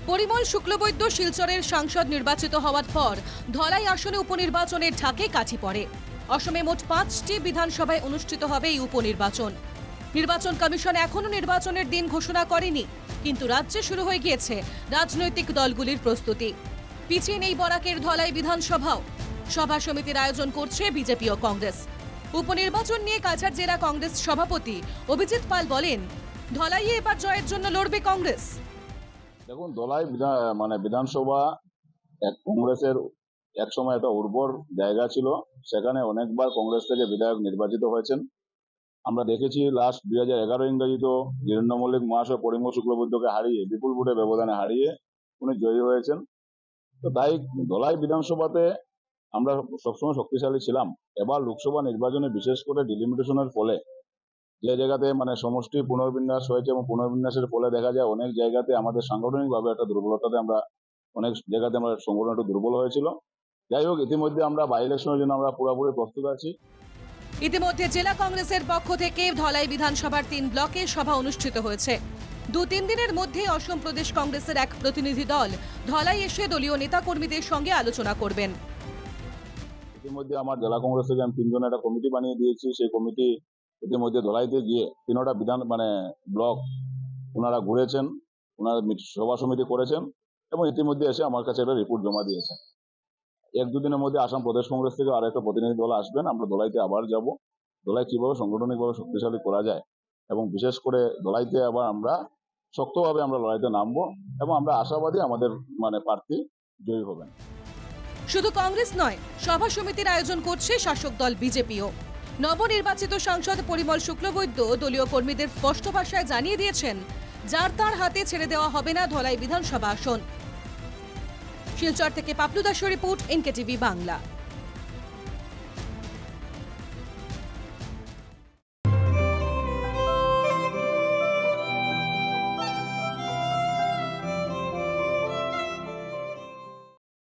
পরিমল শুক্লবৈদ্য শিলচরের সাংসদ নির্বাচিত হওয়ার পর ধলাই আসনে উপনির্বাচনের ঢাকে কাঠি পড়ে। অসমে মোট 5টি বিধানসভায় অনুষ্ঠিত হবে এই উপনির্বাচন। নির্বাচন কমিশন এখনো নির্বাচনের দিন ঘোষণা করেনি, কিন্তু রাজ্যে শুরু হয়ে গিয়েছে রাজনৈতিক দলগুলির প্রস্তুতি। পিছিয়ে নেই বরাকের ধলাই বিধানসভাও। সভা সমিতির আয়োজন করছে বিজেপি ও কংগ্রেস। উপনির্বাচন নিয়ে কাছাড় জেলা কংগ্রেস সভাপতি অভিজিৎ পাল বলেন, ধলাইয়ে এবার জয়ের জন্য লড়বে কংগ্রেস। দেখুন, ধলাই বিধানসভা কংগ্রেসের এক সময় একটা উর্বর জায়গা ছিল। সেখানে অনেকবার কংগ্রেস থেকে বিধায়ক নির্বাচিত হয়েছেন। আমরা দেখেছি লাস্ট 2011 ইংরেজিত বীরেন্দ্র মল্লিক মহাশয় পরিমল শুক্লবৈদ্যকে হারিয়ে, বিপুল ভোটে ব্যবধানে হারিয়ে উনি জয়ী হয়েছেন। তো তাই ধলাই বিধানসভাতে আমরা সবসময় শক্তিশালী ছিলাম। এবার লোকসভা নির্বাচনে বিশেষ করে ডিলিমিটেশনের ফলে যে জায়গাতে সমষ্টি পুনর্বিন্যাস হয়েছে এবং পুনর্বিন্যাসের ফলে দেখা যায় অনেক জায়গাতে আমাদের সাংগঠনিকভাবে একটা দুর্বলতাতে অনেক জায়গাতে সংগঠন একটু দুর্বল হয়েছিল। যাই হোক, ইতিমধ্যে আমরা বাই ইলেকশনের জন্য আমরা পুরোপুরি প্রস্তুত আছি। ইতিমধ্যে জেলা কংগ্রেসের পক্ষ থেকে ধলাই বিধানসভার 3 ব্লকে সভা অনুষ্ঠিত হয়েছে। 2-3 দিনের মধ্যে অসম প্রদেশ কংগ্রেসের এক প্রতিনিধি দল ধলাই এসে দলীয় নেতাকর্মীদের সঙ্গে আলোচনা করবেন। ইতিমধ্যে আমার জেলা কংগ্রেস থেকে আমি 3 জনের একটা কমিটি বানিয়ে দিয়েছি। সেই কমিটি ইতিমধ্যে ধলাইতে গিয়ে 3টা ব্লক ওনারা ঘুরেছেন, ওনারা সভা সমিতি করেছেন এবং ইতিমধ্যে এসে আমার কাছে একটা রিপোর্ট জমা দিয়েছেন। 1-2 দিনের মধ্যে আসাম প্রদেশ কংগ্রেস থেকে আরেকটা প্রতিনিধি দল আসবেন। আমরা ধলাইতে আবার যাব। ধলাই কিভাবে সাংগঠনিকভাবে শক্তিশালী করা যায় এবং বিশেষ করে ধলাইতে আবার আমরা শক্তভাবে আমরা লড়াইতে নামবো এবং আমরা আশাবাদী আমাদের প্রার্থী জয়ী হবেন। শুধু কংগ্রেস নয়, সভা সমিতির আয়োজন করছে শাসক দল বিজেপিও। নবনির্বাচিত সাংসদ পরিমল শুক্লবৈদ্য দলীয় কর্মীদের স্পষ্ট ভাষায় জানিয়ে দিয়েছেন, যার তার হাতে ছেড়ে দেওয়া হবে না ধলাই বিধানসভা আসন। শিলচর থেকে পাপলু দাসের রিপোর্ট, এনকেটিভি বাংলা।